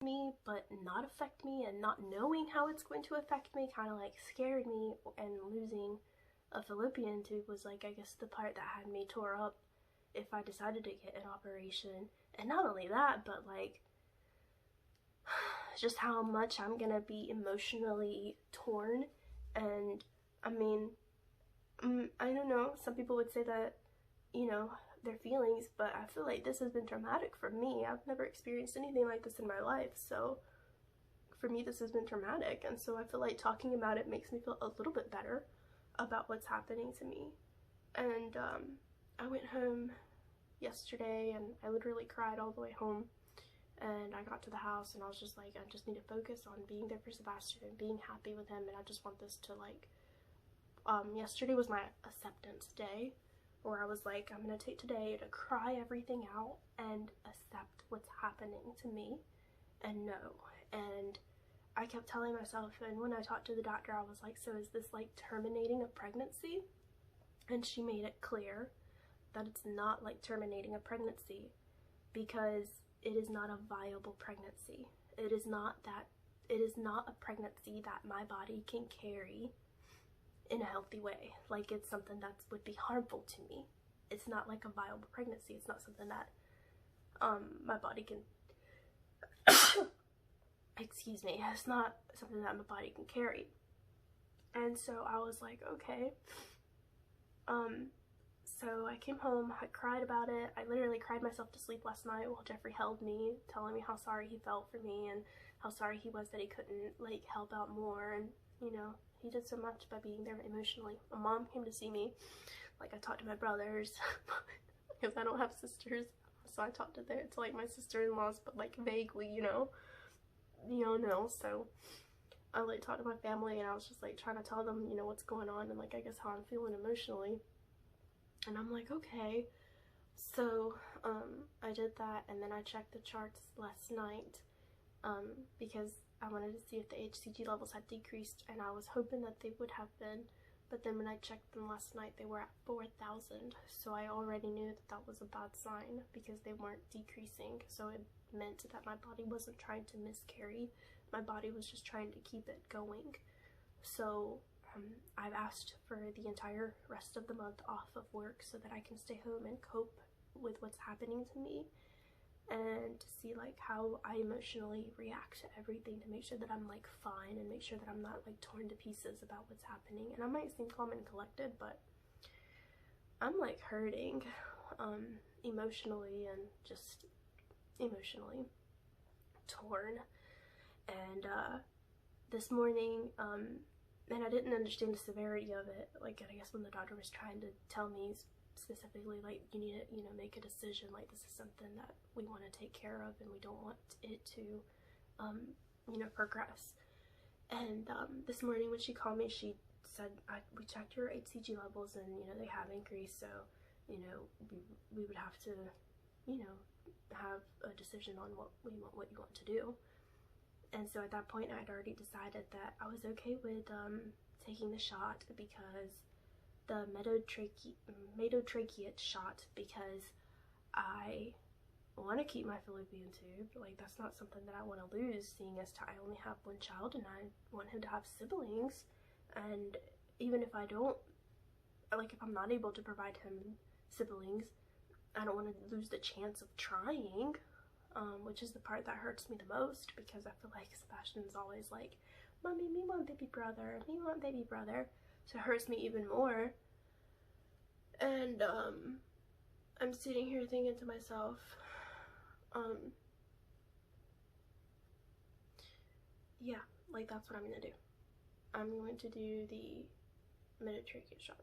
me but not affect me, and not knowing how it's going to affect me kind of like scared me, and losing a fallopian tube was like, I guess, the part that had me tore up if I decided to get an operation. And not only that, but like just how much I'm gonna be emotionally torn. And I mean, I don't know, some people would say that, you know, their feelings, but I feel like this has been traumatic for me. I've never experienced anything like this in my life, so for me this has been traumatic. And so I feel like talking about it makes me feel a little bit better about what's happening to me. And I went home yesterday and I literally cried all the way home. And I got to the house and I was just like, I just need to focus on being there for Sebastian and being happy with him, and I just want this to like, yesterday was my acceptance day, where I was like, I'm gonna take today to cry everything out and accept what's happening to me and know. And I kept telling myself, and when I talked to the doctor, I was like, so is this like terminating a pregnancy? And she made it clear that it's not like terminating a pregnancy, because it is not a viable pregnancy. It is not a pregnancy that my body can carry in a healthy way. Like, it's something that would be harmful to me. It's not like a viable pregnancy. It's not something that my body can excuse me, it's not something that my body can carry. And so I was like, okay. So I came home, I cried about it. I literally cried myself to sleep last night while Jeffrey held me, telling me how sorry he felt for me and how sorry he was that he couldn't like help out more. And you know, he did so much by being there emotionally. My mom came to see me. Like, I talked to my brothers because I don't have sisters, so I talked to like my sister-in-laws, but like vaguely, you know. So I like talked to my family, and I was just like trying to tell them, you know, what's going on and like I guess how I'm feeling emotionally. And I'm like, okay. So I did that, and then I checked the charts last night because I wanted to see if the HCG levels had decreased, and I was hoping that they would have been. But then when I checked them last night, they were at 4,000. So I already knew that that was a bad sign because they weren't decreasing. So it meant that my body wasn't trying to miscarry. My body was just trying to keep it going. So I've asked for the entire rest of the month off of work so that I can stay home and cope with what's happening to me, and to see like how I emotionally react to everything, to make sure that I'm like fine and make sure that I'm not like torn to pieces about what's happening. And I might seem calm and collected, but I'm like hurting emotionally, and just emotionally torn. And this morning, and I didn't understand the severity of it. Like, I guess when the doctor was trying to tell me specifically, like, you need to, you know, make a decision. Like, this is something that we want to take care of, and we don't want it to, you know, progress. And this morning when she called me, she said, we checked your HCG levels, and, you know, they have increased. So, you know, we would have to, you know, have a decision on what you want to do. And so at that point, I'd already decided that I was okay with taking the shot, because the medotracheate shot, because I want to keep my fallopian tube. Like, that's not something that I want to lose, seeing as I only have one child and I want him to have siblings. And even if I don't, like, if I'm not able to provide him siblings, I don't want to lose the chance of trying. Which is the part that hurts me the most, because I feel like Sebastian's always like, Mommy, me want baby brother, me want baby brother. So it hurts me even more. And I'm sitting here thinking to myself, yeah, like, that's what I'm gonna do. I'm going to do the medotracheate shot.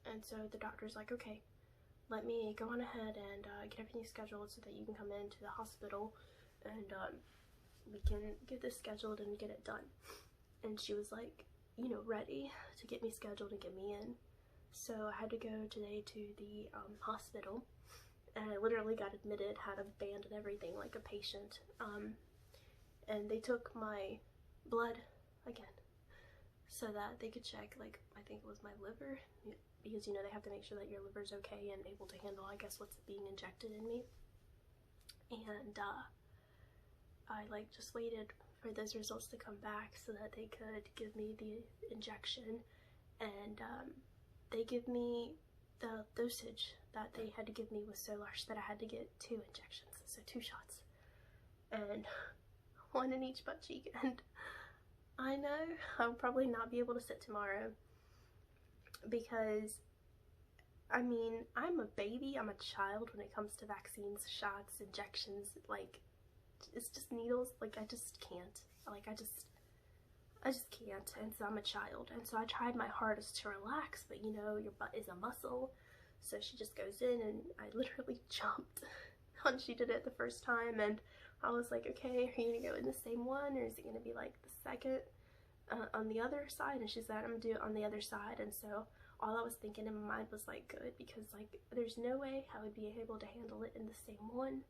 And so the doctor's like, okay, let me go on ahead and get everything scheduled so that you can come into the hospital, and we can get this scheduled and get it done. And she was like, you know, ready to get me scheduled and get me in. So I had to go today to the hospital, and I literally got admitted, had a band and everything, like a patient. And they took my blood again so that they could check, like, I think it was my liver, because, you know, they have to make sure that your liver's okay and able to handle, I guess, what's being injected in me. And I like just waited for those results to come back so that they could give me the injection, and they give me the dosage that they had to give me was so large that I had to get 2 injections, so 2 shots, and 1 in each butt cheek. And I know I'll probably not be able to sit tomorrow because, I mean, I'm a baby, I'm a child when it comes to vaccines, shots, injections. Like, it's just needles. Like, I just can't. Like, I just can't. And so I'm a child, and so I tried my hardest to relax, but you know, your butt is a muscle, so she just goes in, and I literally jumped when she did it the first time. And I was like, okay, are you gonna go in the same one, or is it gonna be like the second on the other side? And she said, I'm gonna do it on the other side. And so all I was thinking in my mind was like, good, because like there's no way I would be able to handle it in the same one.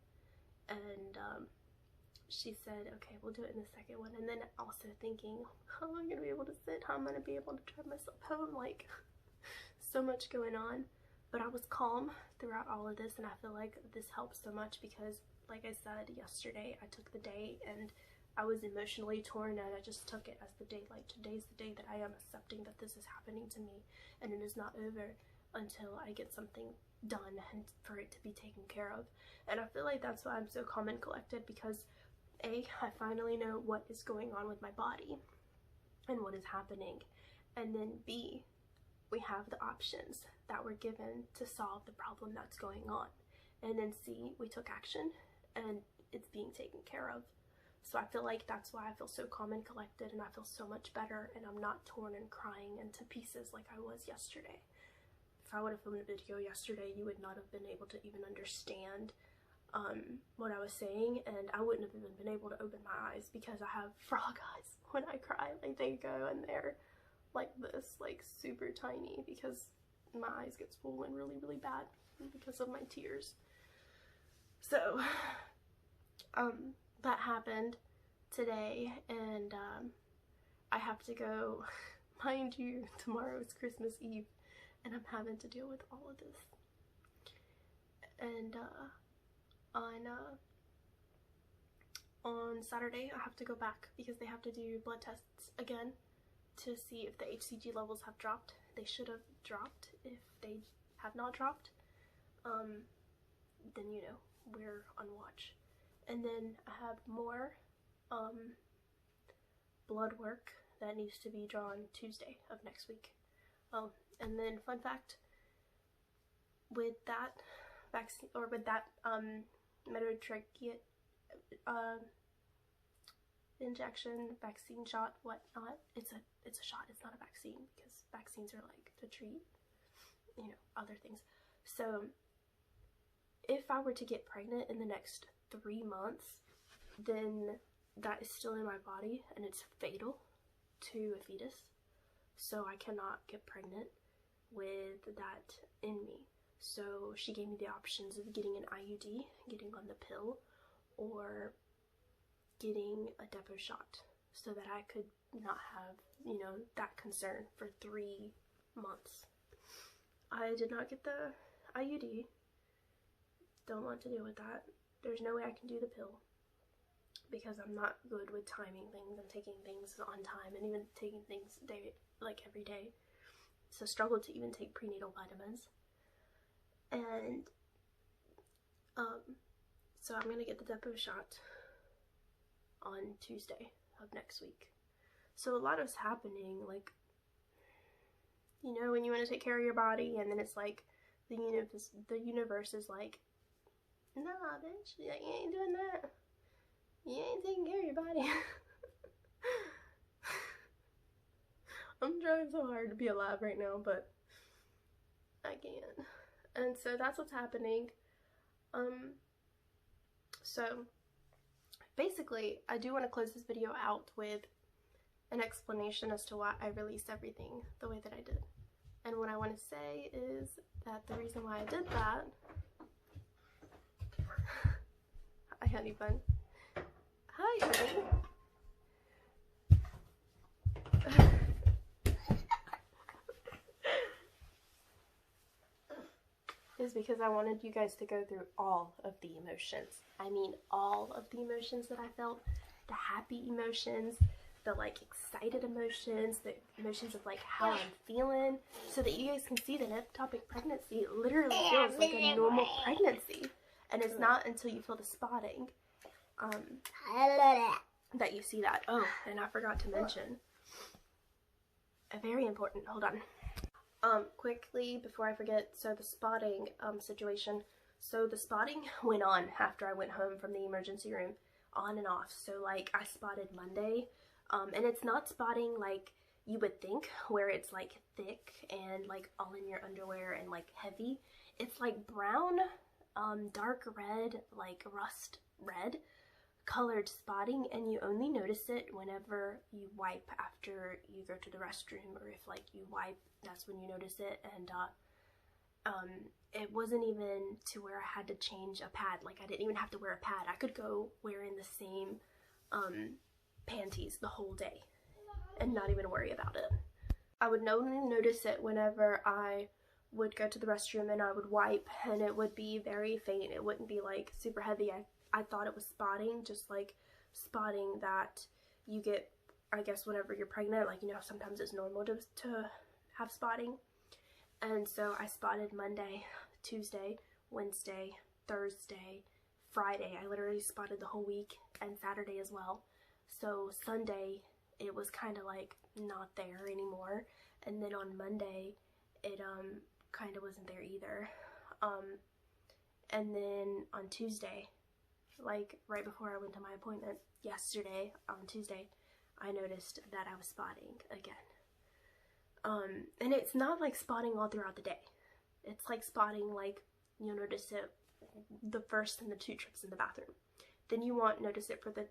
And she said, okay, we'll do it in the second one. And then also thinking, how am I gonna be able to sit? How am I gonna be able to drive myself home? Like, so much going on. But I was calm throughout all of this, and I feel like this helps so much because, like I said, yesterday I took the day and I was emotionally torn, and I just took it as the day, like today's the day that I am accepting that this is happening to me, and it is not over until I get something done and for it to be taken care of. And I feel like that's why I'm so calm and collected, because A, I finally know what is going on with my body and what is happening, and then B, we have the options that were given to solve the problem that's going on, and then C, we took action and it's being taken care of. So I feel like that's why I feel so calm and collected, and I feel so much better, and I'm not torn and crying into pieces like I was yesterday. If I would have filmed a video yesterday, you would not have been able to even understand what I was saying, and I wouldn't have even been able to open my eyes because I have frog eyes when I cry. Like, they go and they're like this, like super tiny, because my eyes get swollen really, really bad because of my tears. So that happened today, and I have to go, mind you, tomorrow is Christmas Eve, and I'm having to deal with all of this. And on Saturday I have to go back because they have to do blood tests again to see if the HCG levels have dropped. They should have dropped. If they have not dropped, then you know, we're on watch. And then I have more blood work that needs to be drawn Tuesday of next week. And then fun fact, with that vaccine, or with that metatracheate injection, vaccine shot, whatnot, it's a shot, it's not a vaccine, because vaccines are like to treat, you know, other things. So if I were to get pregnant in the next 3 months, then that is still in my body and it's fatal to a fetus, so I cannot get pregnant with that in me. So she gave me the options of getting an IUD, getting on the pill, or getting a depot shot so that I could not have, you know, that concern for 3 months. I did not get the IUD. Don't want to deal with that. There's no way I can do the pill because I'm not good with timing things and taking things on time, and even taking things every day. It's a struggle to even take prenatal vitamins. And so I'm gonna get the depot shot on Tuesday of next week. So a lot is happening, like, you know, when you want to take care of your body, and then it's like the universe is like, nah, bitch, you ain't doing that. You ain't taking care of your body. I'm trying so hard to be alive right now, but I can't. And so that's what's happening. So basically, I do want to close this video out with an explanation as to why I released everything the way that I did. And what I want to say is that the reason why I did that... Hi, honey bun. Hi, honey. is because I wanted you guys to go through all of the emotions. I mean, all of the emotions that I felt. The happy emotions, the like excited emotions, the emotions of like how I'm feeling, so that you guys can see that ectopic pregnancy literally feels like a normal pregnancy. And it's not until you feel the spotting that you see that. Oh, and I forgot to mention a very important, hold on. Quickly before I forget, so the spotting situation. So the spotting went on after I went home from the emergency room, on and off. So like I spotted Monday, and it's not spotting like you would think, where it's like thick and like all in your underwear and like heavy. It's like brown, dark red, like rust red colored spotting, and you only notice it whenever you wipe after you go to the restroom, or if like you wipe, that's when you notice it. And it wasn't even to where I had to change a pad. Like I didn't even have to wear a pad. I could go wearing the same panties the whole day and not even worry about it. I would only notice it whenever I would go to the restroom and I would wipe, and it would be very faint. It wouldn't be like super heavy. I thought it was spotting, just like spotting that you get, I guess, whenever you're pregnant. Like, you know, sometimes it's normal to have spotting. And so I spotted Monday, Tuesday, Wednesday, Thursday, Friday. I literally spotted the whole week, and Saturday as well. So Sunday, it was kind of like not there anymore. And then on Monday, it kind of wasn't there either. And then on Tuesday, like right before I went to my appointment yesterday, on Tuesday, I noticed that I was spotting again. And it's not like spotting all throughout the day. It's like spotting, like you'll notice it the first and the 2 trips in the bathroom. Then you won't notice it for the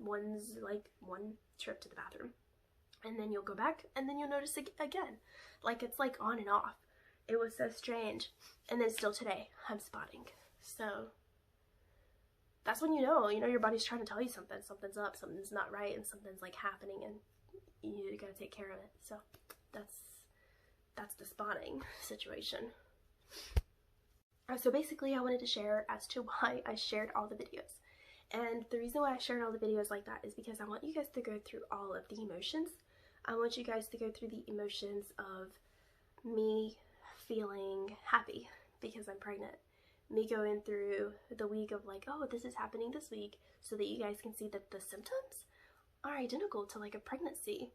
ones, like 1 trip to the bathroom. And then you'll go back, and then you'll notice it again. Like it's like on and off. It was so strange. And then still today, I'm spotting. So that's when you know your body's trying to tell you something. Something's up, something's not right, and something's like happening, and you gotta take care of it. So that's the spotting situation. So basically I wanted to share as to why I shared all the videos. And the reason why I shared all the videos like that is because I want you guys to go through all of the emotions. I want you guys to go through the emotions of me feeling happy because I'm pregnant. Me going through the week of like, oh, this is happening this week, so that you guys can see that the symptoms are identical to like a pregnancy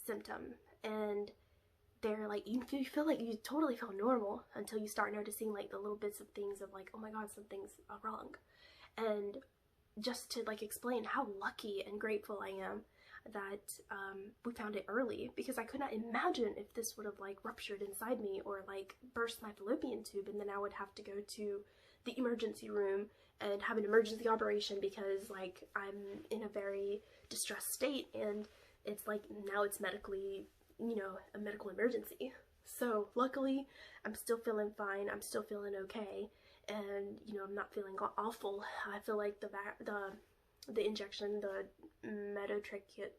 symptom. And they're like, you feel like you totally feel normal until you start noticing like the little bits of things of like, oh my god, something's wrong. And just to like explain how lucky and grateful I am that we found it early, because I could not imagine if this would have like ruptured inside me or like burst my fallopian tube, and then I would have to go to the emergency room and have an emergency operation because like I'm in a very distressed state, and it's like now it's medically, a medical emergency. So luckily I'm still feeling fine. I'm still feeling okay, and I'm not feeling awful. I feel like the injection, the metotrachea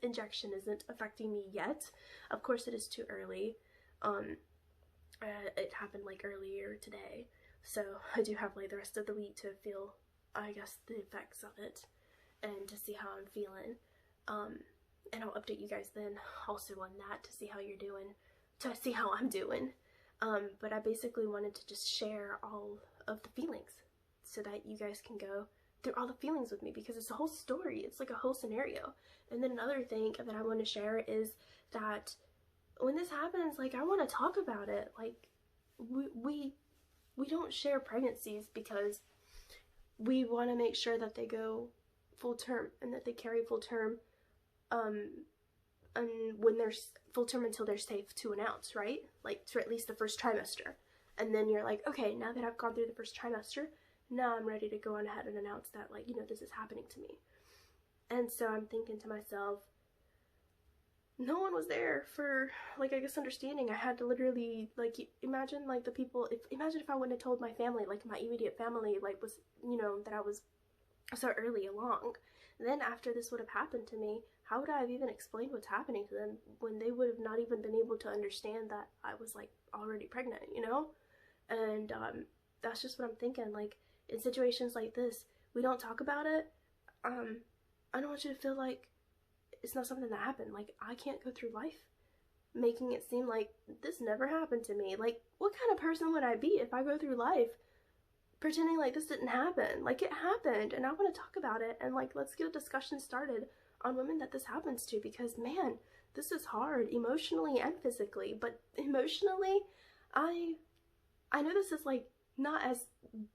injection isn't affecting me yet. Of course it is too early. It happened like earlier today, so I do have like the rest of the week to feel, I guess, the effects of it and to see how I'm feeling. And I'll update you guys then also on that to see how you're doing, to see how I'm doing. But I basically wanted to just share all of the feelings so that you guys can go through all the feelings with me, because it's a whole story. It's like a whole scenario. And then another thing that I want to share is that when this happens, like, I want to talk about it. Like, we don't share pregnancies because we want to make sure that they go full term and that they carry full term, and when they're full term until they're safe to announce, right? Like for at least the first trimester. And then you're like, okay, now that I've gone through the first trimester, now I'm ready to go on ahead and announce that, like, this is happening to me. And so I'm thinking to myself, no one was there for, like, I guess understanding. I had to literally, like, imagine, like, the people, imagine if I wouldn't have told my family, like, my immediate family, like, was, that I was so early along. Then after this would have happened to me, how would I have even explained what's happening to them when they would have not even been able to understand that I was like already pregnant, you know? And that's just what I'm thinking. Like, in situations like this, we don't talk about it. I don't want you to feel like it's not something that happened. Like, I can't go through life making it seem like this never happened to me. Like, what kind of person would I be if I go through life pretending like this didn't happen? Like, it happened, and I want to talk about it, and like, let's get a discussion started on women that this happens to, because man, this is hard emotionally and physically. But emotionally, I know this is like not as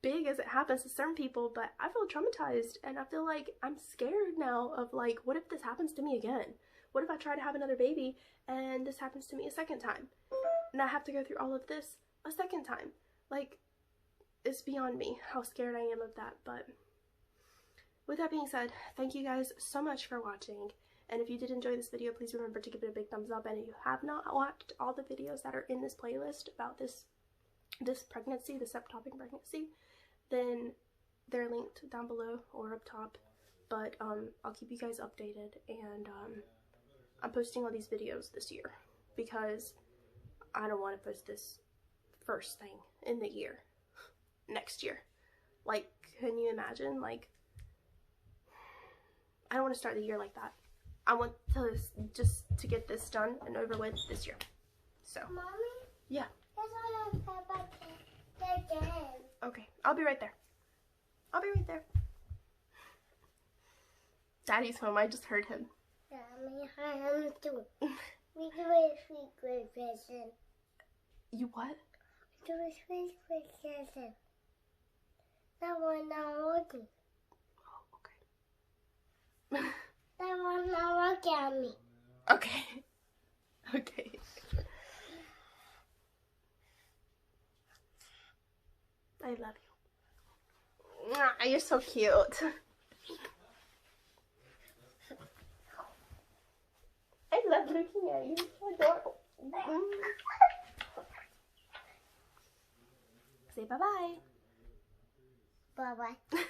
big as it happens to some people, but I feel traumatized, and I feel like I'm scared now of like, what if this happens to me again? What if I try to have another baby and this happens to me a second time, and I have to go through all of this a second time? Like, it's beyond me how scared I am of that. But with that being said, thank you guys so much for watching, and if you did enjoy this video, please remember to give it a big thumbs up. And if you have not watched all the videos that are in this playlist about this pregnancy, this ectopic pregnancy, then they're linked down below or up top. But I'll keep you guys updated, and I'm posting all these videos this year because I don't want to post this first thing in the year next year. Like, can you imagine? Like, I don't want to start the year like that. I want to just to get this done and over with this year. So, Mommy? Yeah. Okay, I'll be right there. I'll be right there. Daddy's home. I just heard him. Mommy, I am too. We do a secret present. You what? We do a secret present. That one not working. Oh, okay. That one not working on me. Okay. Okay. I love you. Mwah, you're so cute. I love looking at you. So adorable. Say bye-bye. Bye-bye.